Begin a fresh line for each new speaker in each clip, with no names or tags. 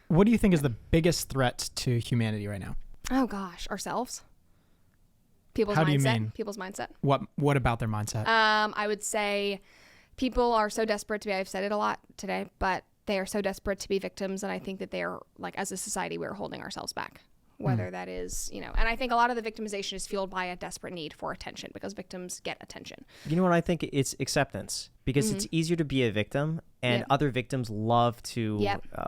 What do you think is the biggest threat to humanity right now?
Oh gosh, ourselves. People's
How
mindset.
do you mean?
People's mindset.
What about their mindset?
I would say people are so desperate to be, I've said it a lot today, but they are so desperate to be victims. And I think that they are, like, as a society, we're holding ourselves back. Whether that is, and I think a lot of the victimization is fueled by a desperate need for attention because victims get attention.
You know what? I think it's acceptance because it's easier to be a victim, and other victims love to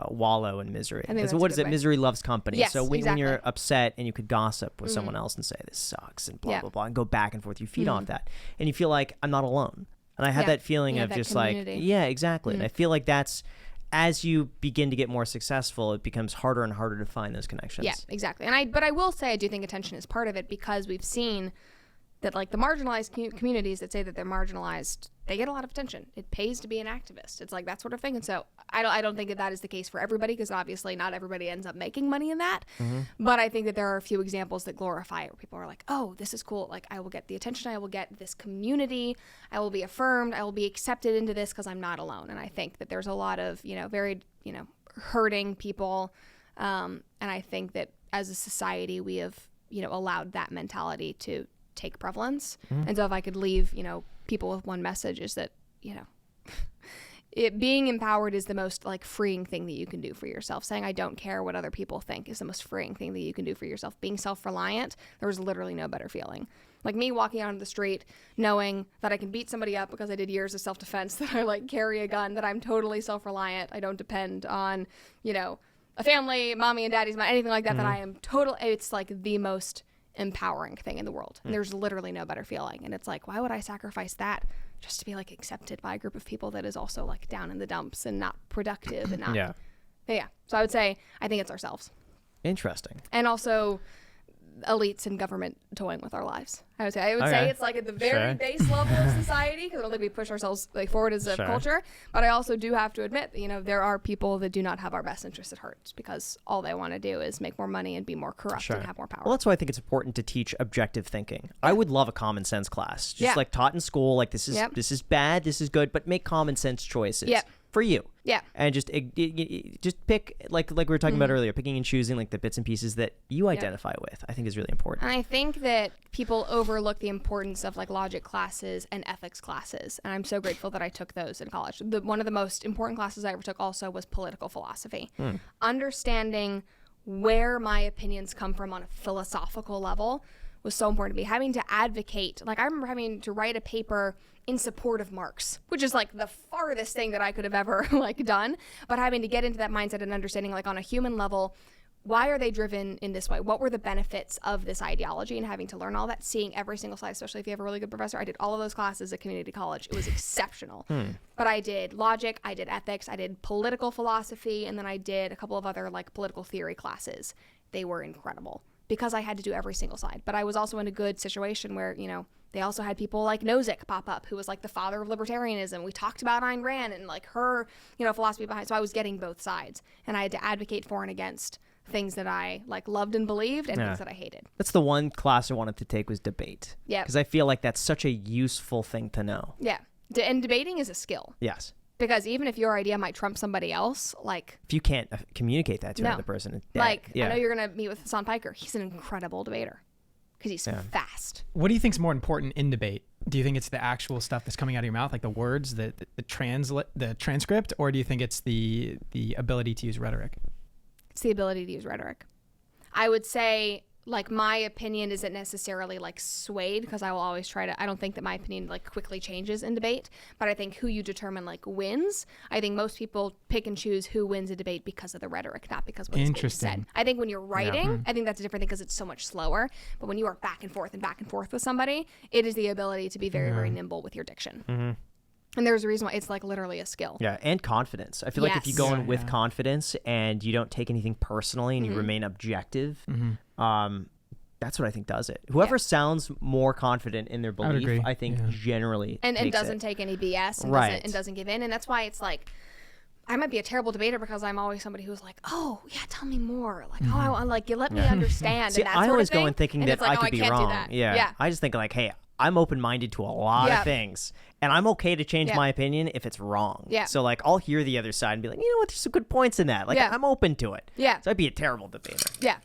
wallow in misery.
I think
So
that's
what
a
is
good
it?
way.
Misery loves company.
Yes,
so when
exactly.
you're upset and you could gossip with someone else and say, this sucks and blah, blah, blah, and go back and forth, you feed off that. And you feel like, I'm not alone. And I had that feeling of
that
just
community.
like, yeah, exactly. And I feel like that's, as you begin to get more successful, it becomes harder and harder to find those connections.
Yeah, exactly. But I will say I do think attention is part of it because we've seen that, like, the marginalized communities that say that they're marginalized, they get a lot of attention. It pays to be an activist. It's like that sort of thing. And so I don't think that is the case for everybody because obviously not everybody ends up making money in that. But I think that there are a few examples that glorify it where people are like, oh, this is cool. Like, I will get the attention. I will get this community. I will be affirmed. I will be accepted into this because I'm not alone. And I think that there's a lot of, very, hurting people. And I think that as a society, we have, allowed that mentality to take prevalence. And so if I could leave, people with one message is that, being empowered is the most, like, freeing thing that you can do for yourself. Saying I don't care what other people think is the most freeing thing that you can do for yourself. Being self-reliant, there's literally no better feeling. Like me walking out on the street knowing that I can beat somebody up because I did years of self-defense, that I, like, carry a gun, that I'm totally self-reliant. I don't depend on, a family, mommy and daddy's, anything like that, that I am total. It's like the most empowering thing in the world. And there's literally no better feeling. And it's like, why would I sacrifice that just to be, like, accepted by a group of people that is also, like, down in the dumps and not productive and not.
Yeah.
But yeah. So I would say I think it's ourselves.
Interesting.
And also elites and government toying with our lives. I would say it's, like, at the very base level of society because I don't think we push ourselves, like, forward as a culture. But I also do have to admit that, there are people that do not have our best interests at heart because all they want to do is make more money and be more corrupt and have more power.
Well, that's why I think it's important to teach objective thinking. I would love a common sense class, just like taught in school. Like, this is bad, this is good, but make common sense choices for you.
Yeah.
And just pick, like we were talking about earlier, picking and choosing, like, the bits and pieces that you identify with, I think is really important.
And I think that people overlook the importance of, like, logic classes and ethics classes. And I'm so grateful that I took those in college. One of the most important classes I ever took also was political philosophy. Understanding where my opinions come from on a philosophical level was so important to me. Having to advocate, like, I remember having to write a paper in support of Marx, which is, like, the farthest thing that I could have ever, like, done. But having to get into that mindset and understanding, like, on a human level, why are they driven in this way? What were the benefits of this ideology? And having to learn all that, seeing every single slide, especially if you have a really good professor. I did all of those classes at community college. It was exceptional. But I did logic, I did ethics, I did political philosophy, and then I did a couple of other, like, political theory classes. They were incredible because I had to do every single slide. But I was also in a good situation where, they also had people like Nozick pop up, who was, like, the father of libertarianism. We talked about Ayn Rand and, like, her, philosophy behind. So I was getting both sides, and I had to advocate for and against things that I, like, loved and believed and things that I hated.
That's the one class I wanted to take was debate. Yeah. Because I feel like that's such a useful thing to know.
Yeah. And debating is a skill.
Yes.
Because even if your idea might trump somebody else, like...
if you can't communicate that to another person.
Like, I know you're going to meet with Hassan Piker. He's an incredible debater because he's fast.
What do you think is more important in debate? Do you think it's the actual stuff that's coming out of your mouth, like the words, the transcript, or do you think it's the ability to use rhetoric?
It's the ability to use rhetoric. I would say, like, my opinion isn't necessarily, like, swayed because I will always try to, I don't think that my opinion, like, quickly changes in debate, but I think who you determine, like, wins. I think most people pick and choose who wins a debate because of the rhetoric, not because of what's being said. I think when you're writing, I think that's a different thing because it's so much slower, but when you are back and forth with somebody, it is the ability to be very, very nimble with your diction. And there's a reason why it's, like, literally a skill.
Yeah, and confidence. I feel like if you go in with confidence and you don't take anything personally and you remain objective, that's what I think does it. Whoever sounds more confident in their belief, I think generally
and doesn't take any BS and doesn't give in. And that's why it's like, I might be a terrible debater because I'm always somebody who's like, oh, yeah, tell me more. Like, oh, I like, you let me understand.
See,
and that
I
sort
always
of thing.
go in thinking that
like,
I could be wrong. Yeah.
Yeah.
I just think, like, hey, I'm open-minded to a lot of things, and I'm okay to change my opinion if it's wrong.
Yeah.
So like I'll hear the other side and be like, you know what, there's some good points in that. Like I'm open to it.
Yeah.
So I'd be a terrible debater.
Yeah.